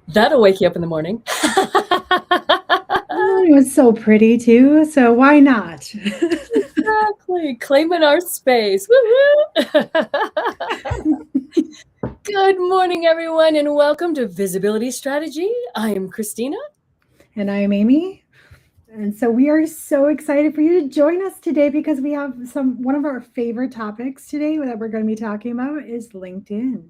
That'll wake you up in the morning. Oh, it was so pretty too, so why not? Exactly. Claiming our space. Woo-hoo! Good morning, everyone, and welcome to Visibility Strategy. I am Christina. And I'm Amy. And so we are so excited for you to join us today because we have one of our favorite topics today that we're going to be talking about is LinkedIn.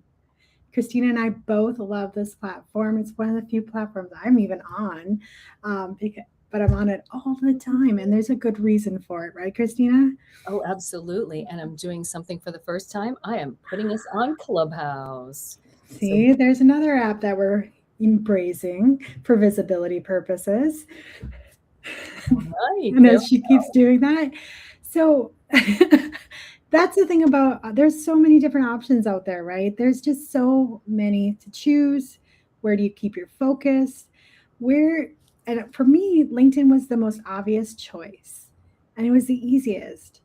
Christina and I both love this platform. It's one of the few platforms I'm even on, but I'm on it all the time, and there's a good reason for it, right, Christina? Oh, absolutely. And I'm doing something for the first time. I am putting us on Clubhouse. So, See, there's another app that we're embracing for visibility purposes. all right, And there as she keeps doing that, so that's the thing about there's so many different options out there, right? There's just so many to choose. Where do you keep your focus? Where and for me, LinkedIn was the most obvious choice, and it was the easiest.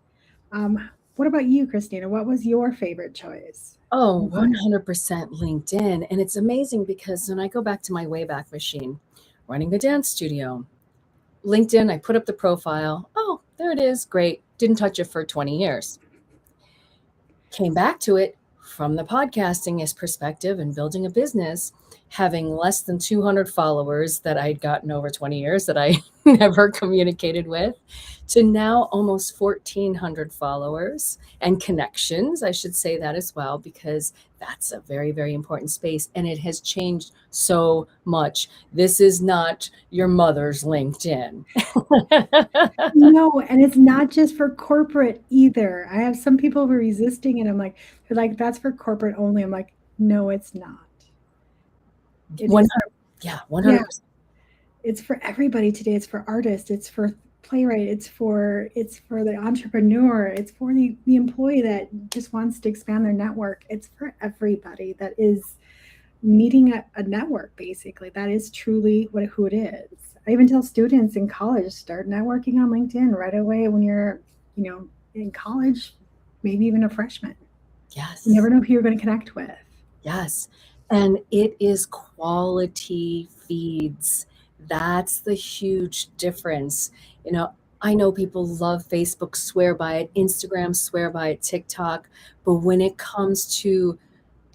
Um, what about you, Christina? What was your favorite choice? Oh, 100% LinkedIn. And it's amazing because when I go back to my Wayback Machine, running a dance studio, LinkedIn, I put up the profile. Oh, there it is. Great. Didn't touch it for 20 years. Came back to it from the podcasting as perspective and building a business, having less than 200 followers that I'd gotten over 20 years that I never communicated with, to now almost 1,400 followers and connections. I should say that as well, because that's a very, very important space. And it has changed so much. This is not your mother's LinkedIn. No, and it's not just for corporate either. I have some people who are resisting it. They're like, that's for corporate only. I'm like, no, it's not. It is, 100, yeah, yeah, 100%. it's for everybody today. It's for artists, it's for playwright, it's for the entrepreneur, it's for the employee that just wants to expand their network. It's for everybody that is needing a network, basically. That is truly who it is. I even tell students in college, start networking on LinkedIn right away when you're, in college, maybe even a freshman. You Yes. never know who you're going to connect with. Yes. And it is quality feeds. That's the huge difference. I know people love Facebook, swear by it, Instagram, swear by it, TikTok. But when it comes to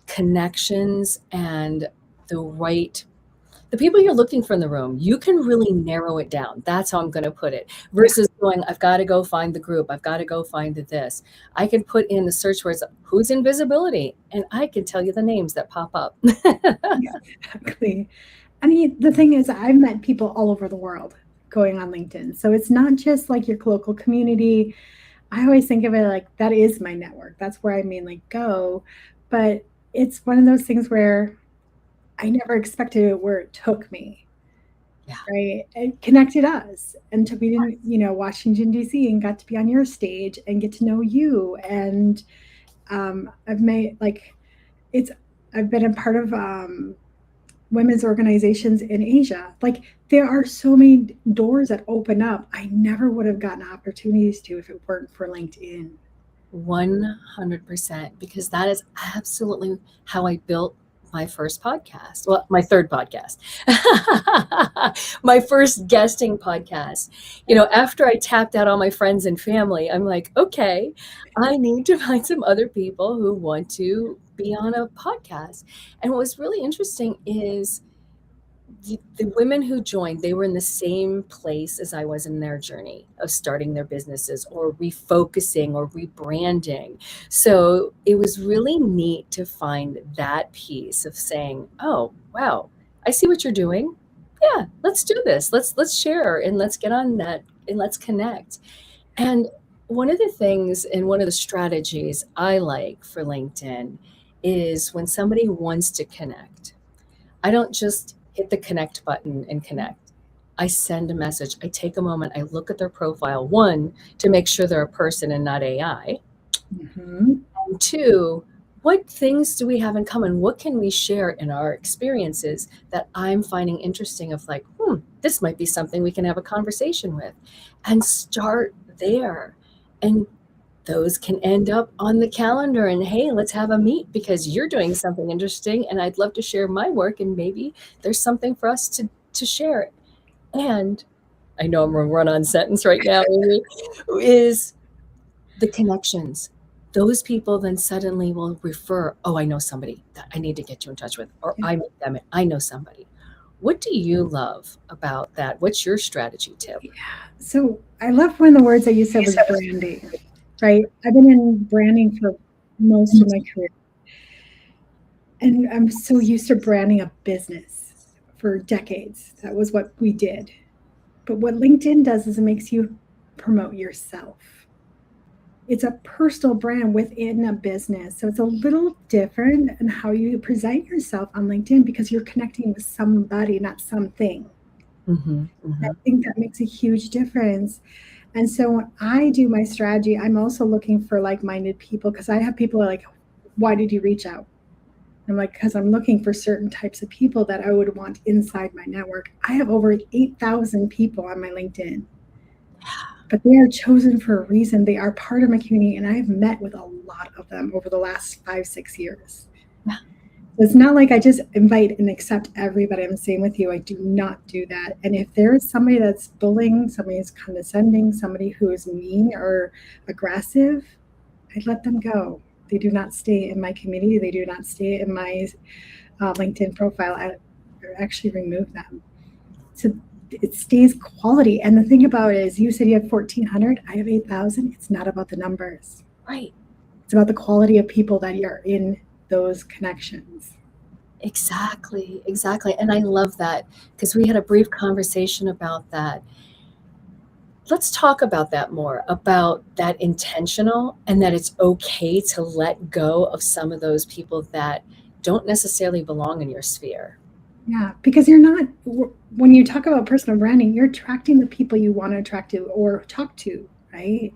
connections and the people you're looking for in the room, you can really narrow it down. That's how I'm going to put it. Versus going, I've got to go find the group. I've got to go find this. I can put in the search words, who's in visibility? And I can tell you the names that pop up. Yeah, exactly. I mean, the thing is, I've met people all over the world going on LinkedIn. So it's not just like your local community. I always think of it like that is my network. That's where I mainly go. But it's one of those things where I never expected it where it took me. Yeah. Right. It connected us and took me to, Washington, D.C. and got to be on your stage and get to know you. And I've made it's, I've been a part of women's organizations in Asia. Like there are so many doors that open up. I never would have gotten opportunities to if it weren't for LinkedIn. 100%, because that is absolutely how I built my first podcast. Well, my third podcast, my first guesting podcast. After I tapped out all my friends and family, I'm like, okay, I need to find some other people who want to be on a podcast. And what was really interesting is the women who joined, they were in the same place as I was in their journey of starting their businesses or refocusing or rebranding. So it was really neat to find that piece of saying, oh, wow, I see what you're doing. Yeah, let's do this. Let's share and let's get on that and let's connect. And one of the things and one of the strategies I like for LinkedIn is when somebody wants to connect, I don't just hit the connect button and connect. I send a message. I take a moment. I look at their profile, one, to make sure they're a person and not AI. Mm-hmm. And two, what things do we have in common? What can we share in our experiences that I'm finding interesting of like, this might be something we can have a conversation with, and start there. And those can end up on the calendar and, hey, let's have a meet because you're doing something interesting and I'd love to share my work and maybe there's something for us to share. And I know I'm a run-on sentence right now, Amy, is the connections. Those people then suddenly will refer, oh, I know somebody that I need to get you in touch with, or Yeah. I meet them, I know somebody. What do you love about that? What's your strategy tip? So I love one of the words that you said was branding, right? I've been in branding for most of my career. And I'm so used to branding a business for decades. That was what we did. But what LinkedIn does is it makes you promote yourself. It's a personal brand within a business. So it's a little different in how you present yourself on LinkedIn because you're connecting with somebody, not something. Mm-hmm, I mm-hmm. think that makes a huge difference. And so when I do my strategy, I'm also looking for like-minded people because I have people like, why did you reach out? I'm like, because I'm looking for certain types of people that I would want inside my network. I have over 8,000 people on my LinkedIn, but they are chosen for a reason. They are part of my community, and I've met with a lot of them over the last 5-6 years. Yeah. It's not like I just invite and accept everybody. I'm the same with you. I do not do that. And if there is somebody that's bullying, somebody is condescending, somebody who is mean or aggressive, I let them go. They do not stay in my community. They do not stay in my LinkedIn profile. I actually remove them. So it stays quality. And the thing about it is, you said you have 1,400. I have 8,000. It's not about the numbers. Right. It's about the quality of people that are in those connections. Exactly, exactly. And I love that because we had a brief conversation about that. Let's talk about that more, about that intentional and that it's okay to let go of some of those people that don't necessarily belong in your sphere. Yeah, because you're not, when you talk about personal branding, you're attracting the people you want to attract to or talk to, right?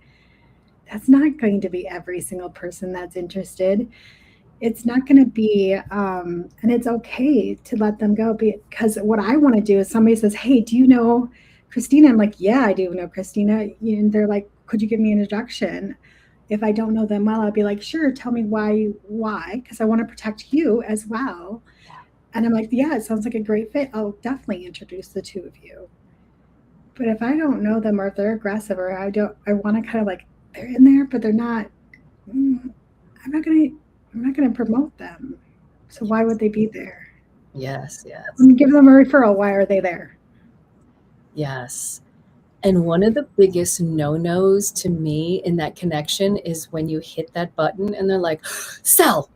That's not going to be every single person that's interested. It's not going to be, and it's okay to let them go because what I want to do is somebody says, hey, do you know Christina? I'm like, yeah, I do know Christina. And they're like, could you give me an introduction? If I don't know them well, I'll be like, sure, tell me why, because I want to protect you as well. And I'm like, yeah, it sounds like a great fit. I'll definitely introduce the two of you. But if I don't know them or if they're aggressive or I want to kind of like, they're in there, but they're not, mm, I'm not going to, I'm not going to promote them. So why would they be there? Yes, yes, Give them a referral. Why are they there? yes. And one of the biggest no-nos to me in that connection is when you hit that button and they're like, sell.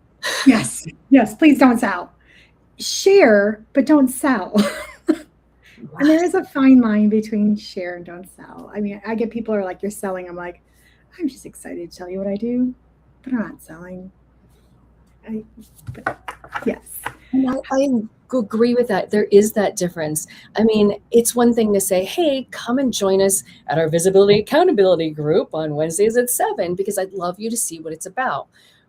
Yes. Yes. Please don't sell. Share, but don't sell. And there is a fine line between share and don't sell. I mean, I get people are like, you're selling. I'm like, I'm just excited to tell you what I do, but I'm not selling. Yes. And I agree with that. There is that difference. I mean, it's one thing to say, hey, come and join us at our visibility accountability group on Wednesdays at 7 because I'd love you to see what it's about.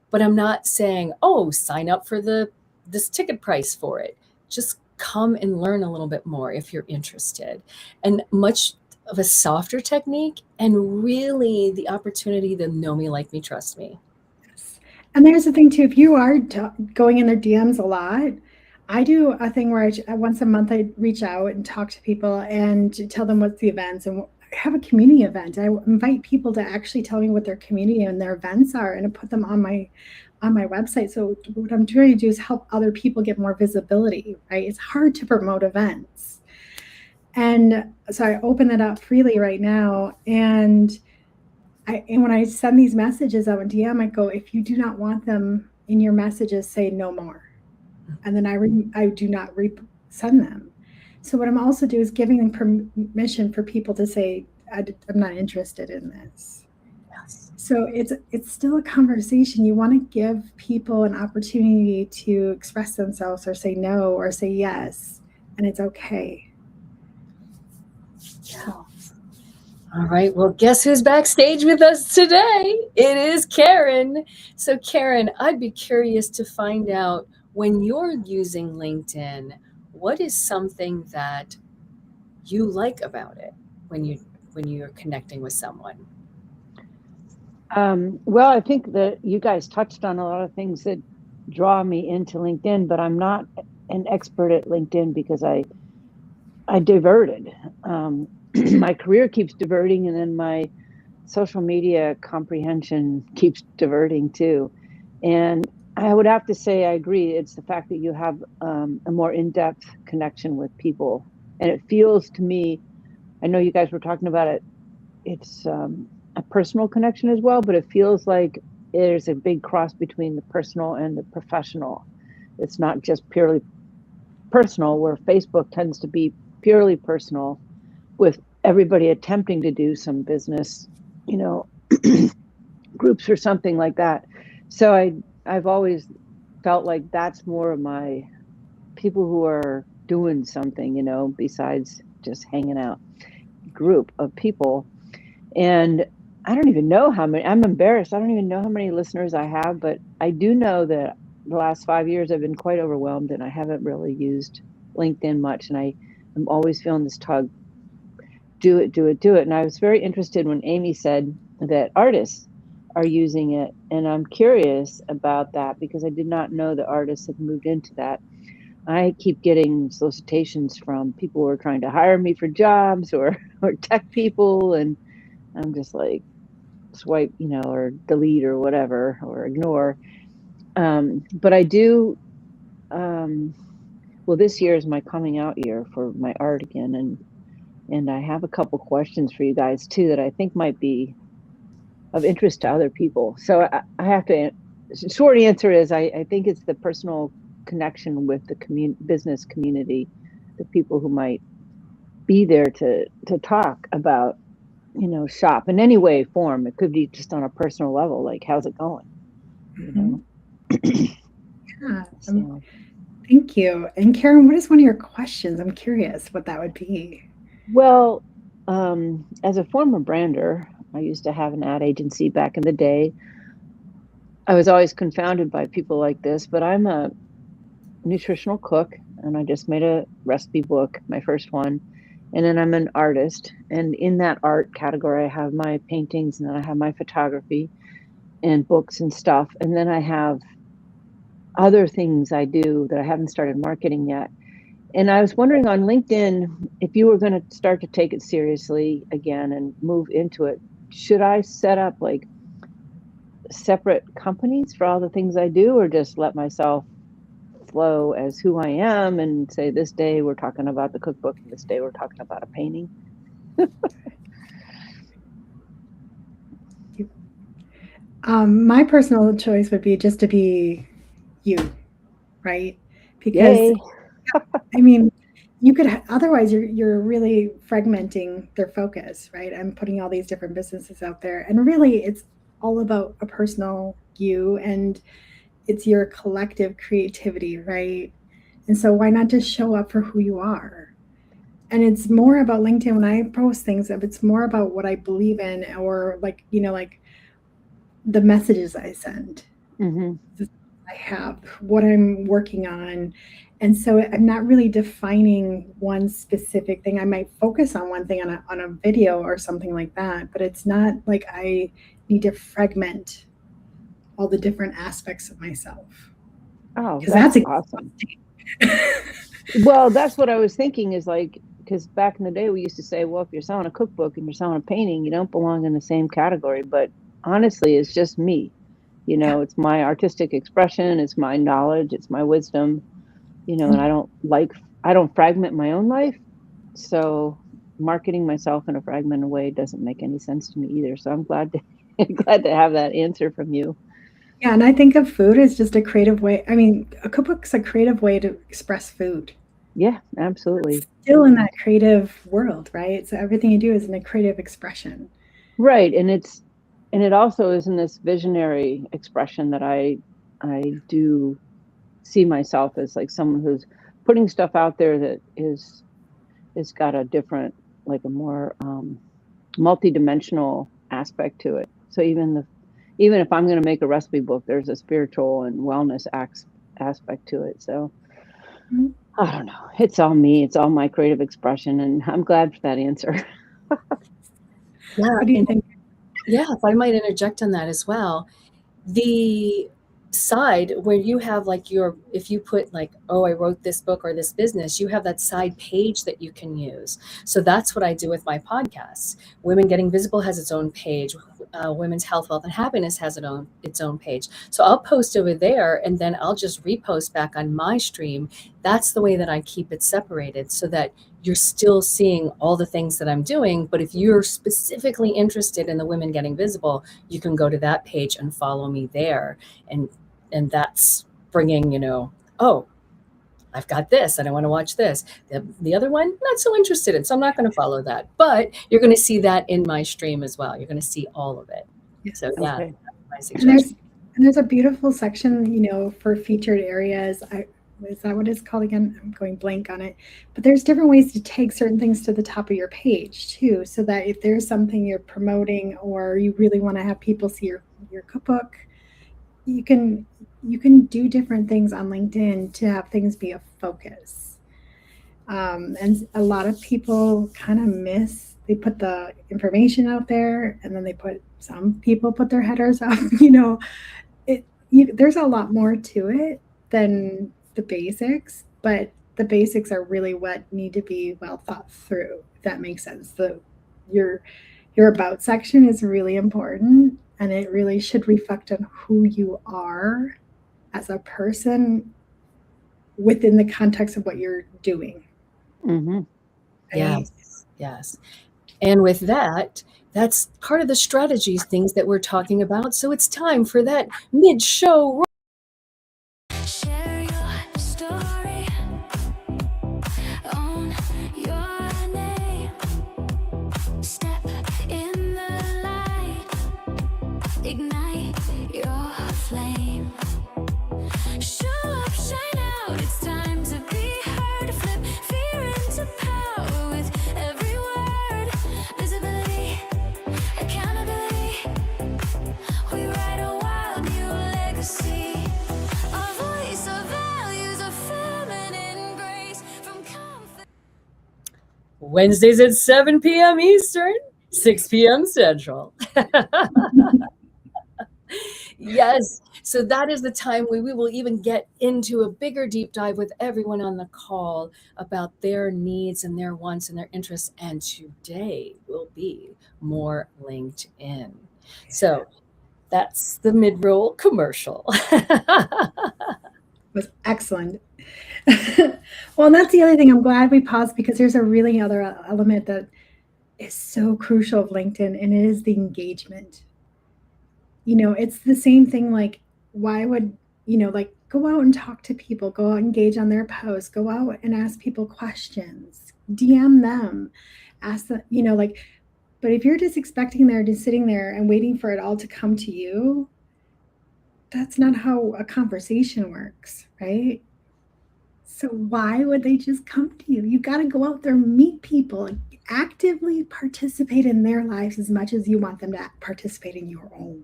But I'm not saying, oh, sign up for this ticket price for it. Just come and learn a little bit more if you're interested. And much of a softer technique and really the opportunity to know me, like me, trust me. And there's the thing too, if you are going in their DMs a lot, I do a thing where once a month I reach out and talk to people and tell them what's the events and have a community event. I invite people to actually tell me what their community and their events are and to put them on my website. So what I'm trying to do is help other people get more visibility, right? It's hard to promote events. And so I open it up freely right now. And when I send these messages out in DM, I go, if you do not want them in your messages, say no more. And then I do not send them. So what I'm also doing is giving them permission for people to say, I'm not interested in this. Yes. So it's still a conversation. You want to give people an opportunity to express themselves or say no or say yes, and it's okay. Yeah. All right. Well, guess who's backstage with us today? It is Karen. So, Karen, I'd be curious to find out when you're using LinkedIn, what is something that you like about it when you're connecting with someone? Well, I think that you guys touched on a lot of things that draw me into LinkedIn, but I'm not an expert at LinkedIn because I diverted. My career keeps diverting, and then my social media comprehension keeps diverting too. And I would have to say I agree. It's the fact that you have a more in-depth connection with people, and it feels to me. I know you guys were talking about it. It's a personal connection as well, but it feels like there's a big cross between the personal and the professional. It's not just purely personal, where Facebook tends to be purely personal with everybody attempting to do some business, you know, groups or something like that. So I've always felt like that's more of my people who are doing something, besides just hanging out group of people. And I don't even know how many, I'm embarrassed. I don't even know how many listeners I have, but I do know that the last 5 years I've been quite overwhelmed and I haven't really used LinkedIn much. And I'm always feeling this tug, do it, do it, do it. And I was very interested when Amy said that artists are using it. And I'm curious about that because I did not know that artists have moved into that. I keep getting solicitations from people who are trying to hire me for jobs or tech people. And I'm just like, swipe, or delete or whatever, or ignore. But I do, well, this year is my coming out year for my art again. And I have a couple questions for you guys too that I think might be of interest to other people. So I have to, short answer is I think it's the personal connection with the business community, the people who might be there to talk about, shop in any way, form. It could be just on a personal level, like how's it going, Yeah. So. Thank you. And Karen, what is one of your questions? I'm curious what that would be. Well, as a former brander, I used to have an ad agency back in the day. I was always confounded by people like this, but I'm a nutritional cook and I just made a recipe book, my first one. And then I'm an artist. And in that art category, I have my paintings and then I have my photography and books and stuff. And then I have other things I do that I haven't started marketing yet. And I was wondering on LinkedIn, if you were going to start to take it seriously again and move into it, should I set up like separate companies for all the things I do, or just let myself flow as who I am and say, this day we're talking about the cookbook and this day we're talking about a painting? My personal choice would be just to be you, right? Because Yay. I mean, you could otherwise you're really fragmenting their focus, right? I'm putting all these different businesses out there, and really, it's all about a personal you, and it's your collective creativity, right? And so, why not just show up for who you are? And it's more about LinkedIn when I post things. If it's more about what I believe in, or like like the messages I send. Mm-hmm. I have, what I'm working on. And so I'm not really defining one specific thing. I might focus on one thing on a video or something like that, but it's not like I need to fragment all the different aspects of myself. Oh, Because that's that's awesome. Well, that's what I was thinking is like, because back in the day we used to say, well, if you're selling a cookbook and you're selling a painting, you don't belong in the same category. But honestly, it's just me. yeah. It's my artistic expression, it's my knowledge, it's my wisdom, and I don't fragment my own life. So marketing myself in a fragmented way doesn't make any sense to me either. So I'm glad glad to have that answer from you. Yeah, and I think of food as just a creative way. I mean, a cookbook's a creative way to express food. Yeah, It's absolutely. still in that creative world, right? So everything you do is in a creative expression. Right. And it also is in this visionary expression that I do see myself as like someone who's putting stuff out there that is got a different, like a more multi-dimensional aspect to it. So even if I'm going to make a recipe book, there's a spiritual and wellness aspect to it. So Mhm. I don't know. It's all me. It's all my creative expression, and I'm glad for that answer. Yeah, What do you and think? Yeah, if I might interject on that as well. The side where you have like if you put like, oh, I wrote this book or this business, you have that side page that you can use. So that's what I do with my podcasts. Women Getting Visible has its own page. Women's Health, Wealth, and Happiness has its own page. So I'll post over there and then I'll just repost back on my stream. That's the way that I keep it separated so that you're still seeing all the things that I'm doing. But if you're specifically interested in the Women Getting Visible, you can go to that page and follow me there. And that's bringing, oh, I've got this and I want to watch this. The other one, not so interested in, so I'm not going to follow that. But you're going to see that in my stream as well. You're going to see all of it. So yeah, Okay. that's my suggestion. And there's a beautiful section, for featured areas. Is that what it's called again? I'm going blank on it. But there's different ways to take certain things to the top of your page too, so that if there's something you're promoting or you really want to have people see your cookbook, you can do different things on LinkedIn to have things be a focus. And a lot of people kind of they put the information out there and then some people put their headers up, there's a lot more to it than the basics, but the basics are really what need to be well thought through, if that makes sense. Your about section is really important, and it really should reflect on who you are as a person within the context of what you're doing. Mm-hmm. Yes. And with that, that's part of the strategies things that we're talking about. So it's time for that mid-show. Share your story, own your name, step in the light, ignite your flame, show up, shine out, it's time to be heard, flip fear into power with every word, visibility, accountability, we write a wild new legacy. Wednesdays at 7 p.m. Eastern, 6 p.m. Central. Yes. So that is the time where we will even get into a bigger deep dive with everyone on the call about their needs and their wants and their interests. And today will be more LinkedIn. So that's the mid-roll commercial. Was excellent. Well, and that's the other thing. I'm glad we paused, because there's a really other element that is so crucial of LinkedIn, and it is the engagement. It's the same thing. Like, why would, go out and talk to people, go out and engage on their posts, go out and ask people questions, DM them, ask them, but if you're just expecting just sitting there and waiting for it all to come to you, that's not how a conversation works, right? So why would they just come to you? You got to go out there, meet people, actively participate in their lives as much as you want them to participate in your own.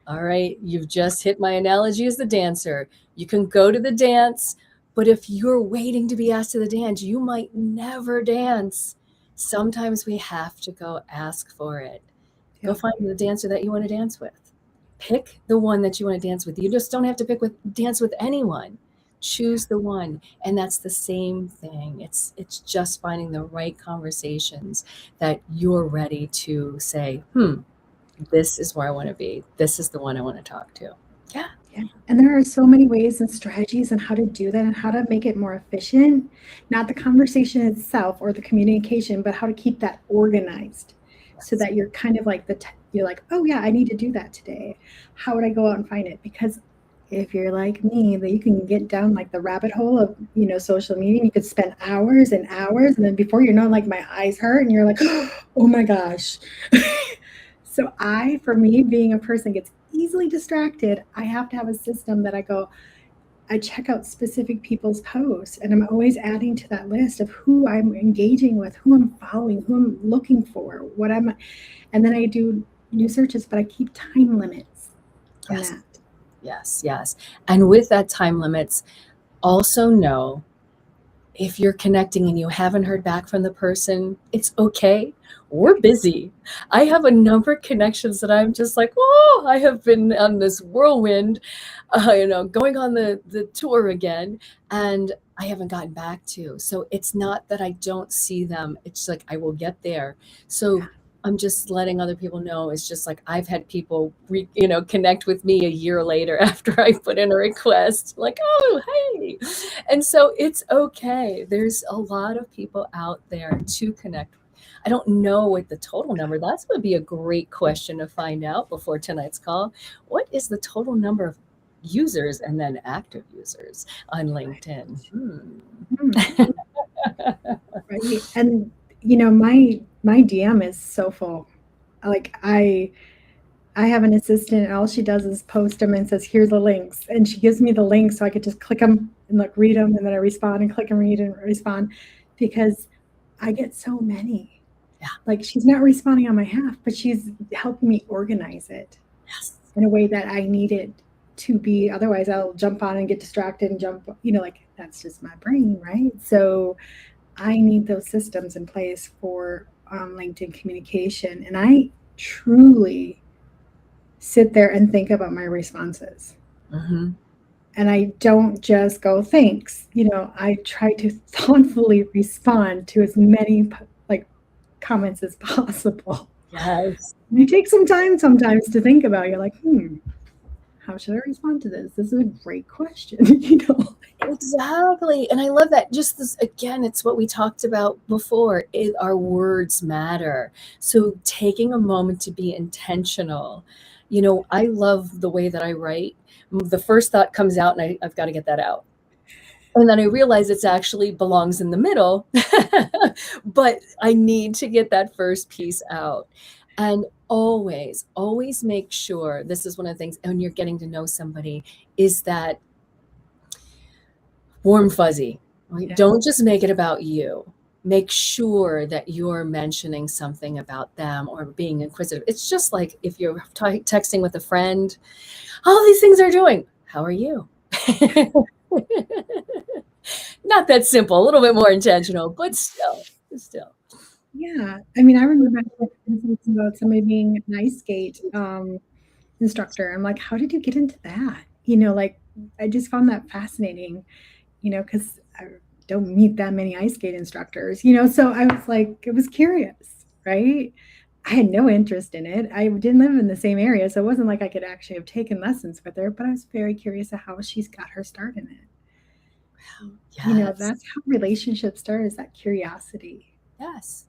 All right, you've just hit my analogy as the dancer. You can go to the dance, but if you're waiting to be asked to the dance, you might never dance. Sometimes we have to go ask for it. Go find the dancer that you want to dance with. Pick the one that you want to dance with. You just don't have to dance with anyone. Choose the one. And that's the same thing. It's just finding the right conversations that you're ready to say, this is where I want to be. This is the one I want to talk to. Yeah. And there are so many ways and strategies on how to do that and how to make it more efficient. Not the conversation itself or the communication, but how to keep that organized so that you're kind of like you're like, oh yeah, I need to do that today. How would I go out and find it? Because if you're like me, that you can get down like the rabbit hole of, social media, you could spend hours and hours. And then before you know, like my eyes hurt and you're like, oh my gosh. So for me, being a person gets easily distracted, I have to have a system that I check out specific people's posts, and I'm always adding to that list of who I'm engaging with, who I'm following, who I'm looking for, and then I do new searches, but I keep time limits on that. Yes. And with that time limits, also know if you're connecting and you haven't heard back from the person, it's okay. We're busy. I have a number of connections that I'm just like, oh, I have been on this whirlwind, going on the tour again, and I haven't gotten back to. So it's not that I don't see them. It's like I will get there. So I'm just letting other people know. It's just like I've had people, connect with me a year later after I put in a request, like, oh, hey. And so it's okay. There's a lot of people out there to connect. I don't know what the total number. That's going to be a great question to find out before tonight's call. What is the total number of users and then active users on LinkedIn? Right. And my DM is so full. Like I have an assistant and all she does is post them and says, here's the links. And she gives me the links so I could just click them and like read them. And then I respond and click and read and respond because I get so many. Yeah. Like she's not responding on my behalf, but she's helping me organize it in a way that I need it to be. Otherwise I'll jump on and get distracted and jump, like that's just my brain. Right. So I need those systems in place for LinkedIn communication. And I truly sit there and think about my responses. Mm-hmm. And I don't just go, thanks. I try to thoughtfully respond to as many comments as possible. Yes. You take some time sometimes to think about it. You're like, how should I respond to this? This is a great question. Exactly. And I love that. Just this, again, it's what we talked about before. Our words matter. So taking a moment to be intentional. I love the way that I write. The first thought comes out and I've got to get that out. And then I realize it actually belongs in the middle, but I need to get that first piece out. And always, always make sure, this is one of the things when you're getting to know somebody, is that warm fuzzy. Right? Yeah. Don't just make it about you. Make sure that you're mentioning something about them or being inquisitive. It's just like if you're texting with a friend, all these things are doing. How are you? Not that simple, a little bit more intentional, but still. Yeah. I mean, I remember about somebody being an ice skate instructor. I'm like, how did you get into that? I just found that fascinating, because I don't meet that many ice skate instructors, so I was like, I was curious, right? I had no interest in it. I didn't live in the same area, so it wasn't like I could actually have taken lessons with her, but I was very curious of how she's got her start in it. Yes. That's how relationships start, is that curiosity. Yes.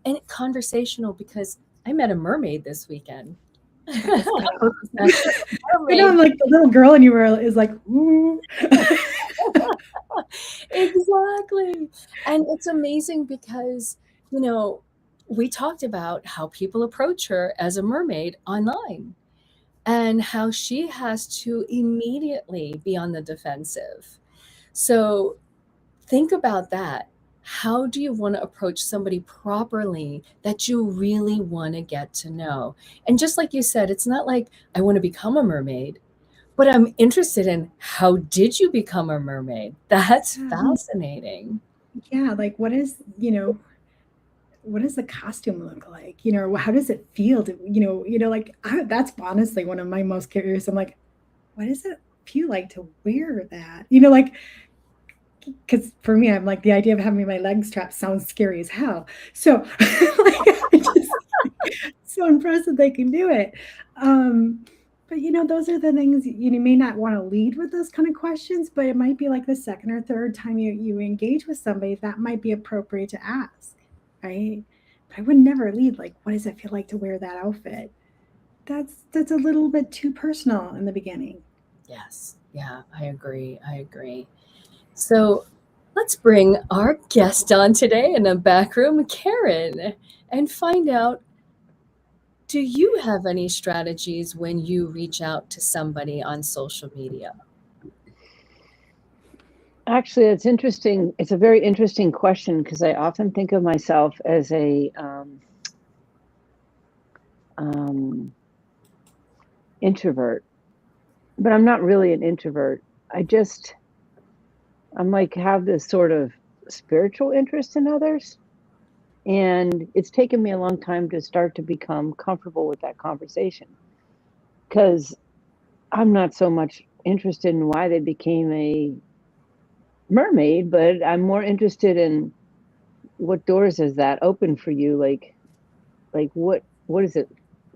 And conversational, because I met a mermaid this weekend. I'm like the little girl in you is like, ooh. Exactly. And it's amazing because, we talked about how people approach her as a mermaid online and how she has to immediately be on the defensive. So think about that. How do you want to approach somebody properly that you really want to get to know? And just like you said, it's not like I want to become a mermaid, but I'm interested in how did you become a mermaid? That's fascinating. Yeah, like what does the costume look like? How does it feel to, that's honestly one of my most curious. I'm like, what does it feel like to wear that? Because for me, I'm like, the idea of having my leg strapped sounds scary as hell. So I'm just so impressed that they can do it. But those are the things you may not want to lead with those kind of questions, but it might be like the second or third time you engage with somebody, that might be appropriate to ask, right? But I would never lead like, what does it feel like to wear that outfit? That's a little bit too personal in the beginning. Yes. Yeah, I agree. So let's bring our guest on today in the back room, Karen, and find out, do you have any strategies when you reach out to somebody on social media? Actually, it's interesting. It's a very interesting question because I often think of myself as a introvert, but I'm not really an introvert. I'm like have this sort of spiritual interest in others. And it's taken me a long time to start to become comfortable with that conversation, because I'm not so much interested in why they became a mermaid, but I'm more interested in what doors has that opened for you? Like what does it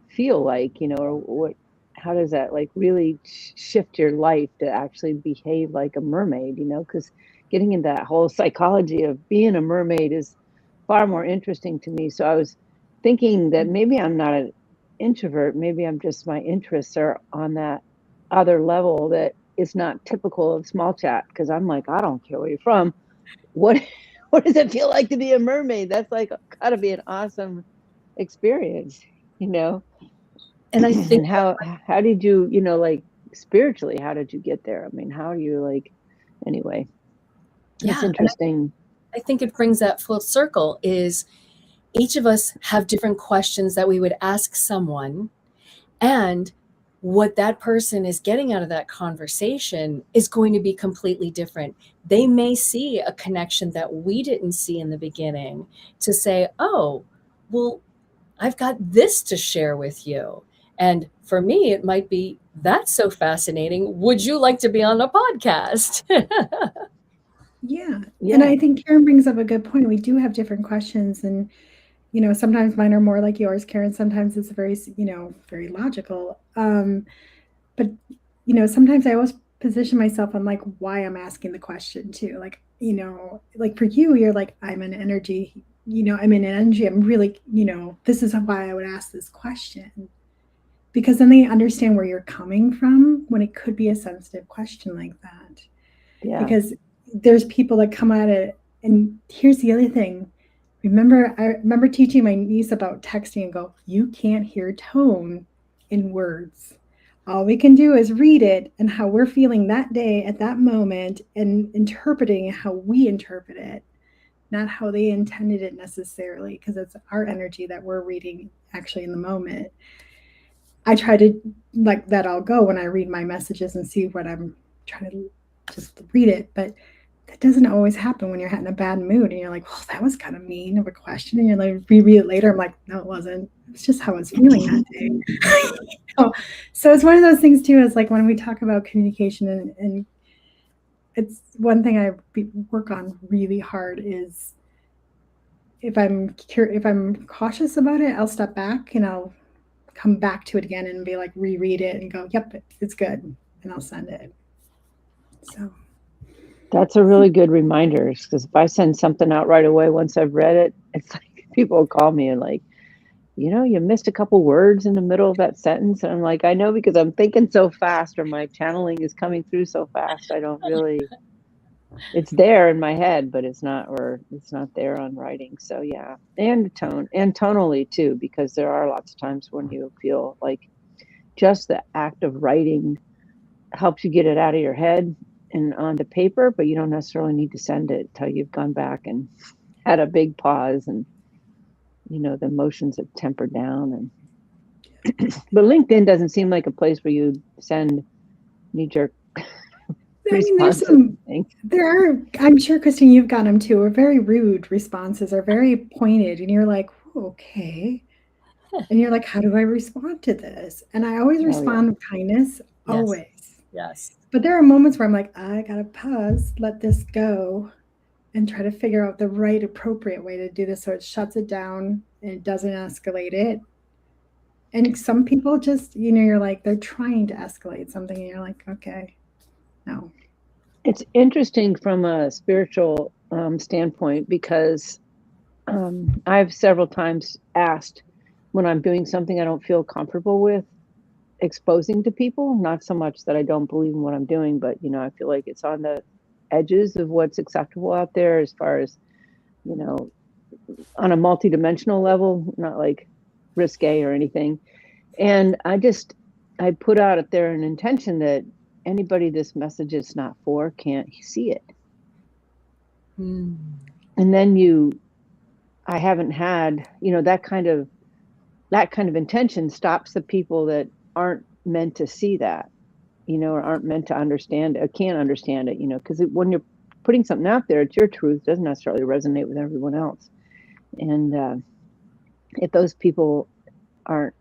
feel like, or how does that like really shift your life to actually behave like a mermaid, because getting into that whole psychology of being a mermaid is far more interesting to me. So I was thinking that maybe I'm not an introvert, maybe I'm just, my interests are on that other level that is not typical of small chat, because I'm like, I don't care where you're from. What what does it feel like to be a mermaid? That's like gotta be an awesome experience, you know. And I think And how did you, like spiritually, how did you get there? I mean, how do you like, anyway, that's yeah, and interesting. I think it brings that full circle is each of us have different questions that we would ask someone, and what that person is getting out of that conversation is going to be completely different. They may see a connection that we didn't see in the beginning to say, oh, well, I've got this to share with you. And for me, it might be, that's so fascinating. Would you like to be on a podcast? Yeah. And Yeah. I think Karen brings up a good point. We do have different questions, and sometimes mine are more like yours, Karen. Sometimes it's very, very logical. But sometimes I always position myself on like why I'm asking the question too. Like, like for you, you're like, I'm an energy, I'm in energy. I'm really, this is why I would ask this question. Because then they understand where you're coming from when it could be a sensitive question like that. Yeah. Because there's people that come at it, and here's the other thing. I remember teaching my niece about texting and go, you can't hear tone in words. All we can do is read it and how we're feeling that day at that moment, and interpreting how we interpret it, not how they intended it necessarily, because it's our energy that we're reading actually in the moment. I try to let that all go when I read my messages and see what I'm trying to just read it. But that doesn't always happen when you're in a bad mood and you're like, well, that was kind of mean of a question. And you're like, reread it later. I'm like, no, it wasn't. It's just how I was feeling that day. So it's one of those things too, is like when we talk about communication, and it's one thing I work on really hard is if I'm cautious about it, I'll step back and I'll come back to it again and be like, reread it and go, yep, it's good. And I'll send it. So That's a really good reminder, because if I send something out right away, once I've read it, it's like people will call me and like, you missed a couple words in the middle of that sentence. And I'm like, I know, because I'm thinking so fast, or my channeling is coming through so fast. I don't really, it's there in my head, but it's not there on writing. So yeah. And tonally too, because there are lots of times when you feel like just the act of writing helps you get it out of your head and onto paper, but you don't necessarily need to send it till you've gone back and had a big pause, and the emotions have tempered down. And but LinkedIn doesn't seem like a place where you send knee-jerk responses. I'm sure, Christine, you've got them too, are very rude responses, are very pointed, and you're like, okay. And you're like, how do I respond to this? And I always respond with kindness, always. Yes. But there are moments where I'm like, I gotta pause, let this go, and try to figure out the right appropriate way to do this so it shuts it down and it doesn't escalate it. And some people just, you're like, they're trying to escalate something, and you're like, okay, no. It's interesting from a spiritual standpoint, because I've several times asked, when I'm doing something I don't feel comfortable with exposing to people, not so much that I don't believe in what I'm doing, but I feel like it's on the edges of what's acceptable out there, as far as on a multidimensional level, not like risque or anything. And I put out there an intention that anybody this message is not for can't see it. And then I haven't had, that kind of intention stops the people that aren't meant to see that, or aren't meant to understand it, or can't understand it, because when you're putting something out there, it's your truth, doesn't necessarily resonate with everyone else. And if those people aren't,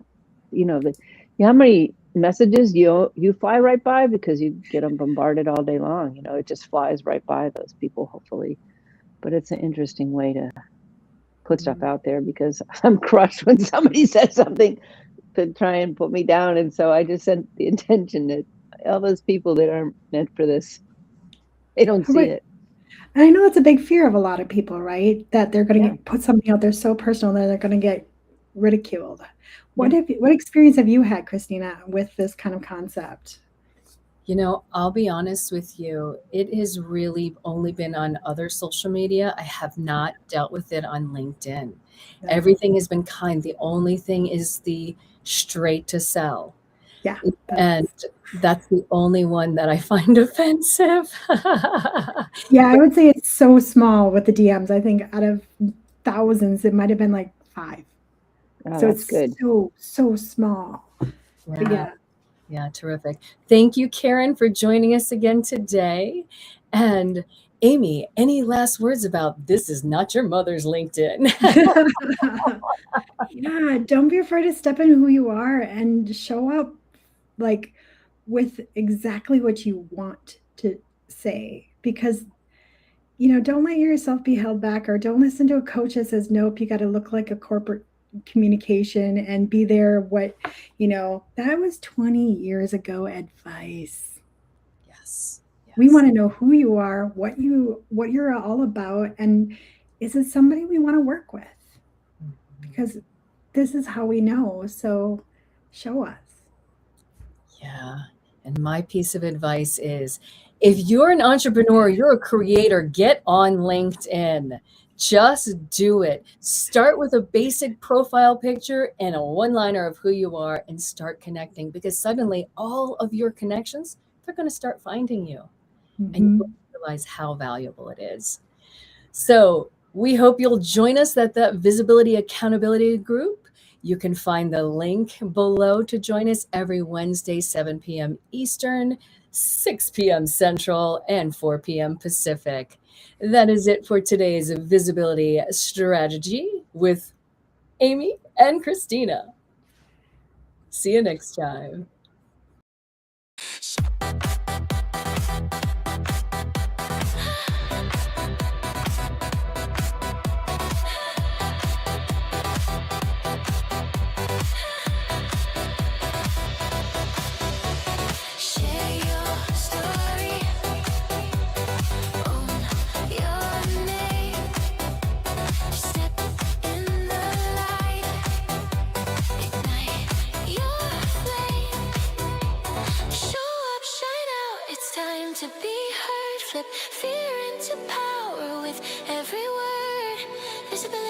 you know, how many messages you fly right by because you get them bombarded all day long. You know, it just flies right by those people, hopefully. But it's an interesting way to put stuff out there because I'm crushed when somebody says something to try and put me down. And so I just sent the intention that all those people that aren't meant for this, they don't see Right. it. And I know that's a big fear of a lot of people, right? That they're going to Yeah. put something out there so personal that they're going to get ridiculed. What Yeah. what experience have you had, Christina, with this kind of concept? You know, I'll be honest with you. It has really only been on other social media. I have not dealt with it on LinkedIn. No. Everything has been kind. The only thing is the straight to sell. Yeah. And that's the only one that I find offensive. Yeah, I would say it's so small with the DMs. I think out of thousands, it might have been like 5. Oh, So that's it's good. so small. But yeah. Yeah, terrific. Thank you, Karen, for joining us again today. And Amy, any last words about this is not your mother's LinkedIn? Yeah, don't be afraid to step in who you are and show up like with exactly what you want to say, because don't let yourself be held back, or don't listen to a coach that says nope, you got to look like a corporate communication and be there. That was 20 years ago advice. Yes. We want to know who you are, what you're all about, and is it somebody we want to work with? Because this is how we know. So show us. Yeah. And my piece of advice is, if you're an entrepreneur, you're a creator, get on LinkedIn. Just do it. Start with a basic profile picture and a one-liner of who you are and start connecting, because suddenly all of your connections, they're going to start finding you. And you'll realize how valuable it is. So we hope you'll join us at that Visibility Accountability group. You can find the link below to join us every Wednesday, 7 p.m. Eastern, 6 p.m. Central, and 4 p.m. Pacific. That is it for today's Visibility Strategy with Amy and Christina. See you next time. Share your story, own your name, step in the light, ignite your flame, show up, shine out, it's time to be heard, flip fear into power with every word, visibility.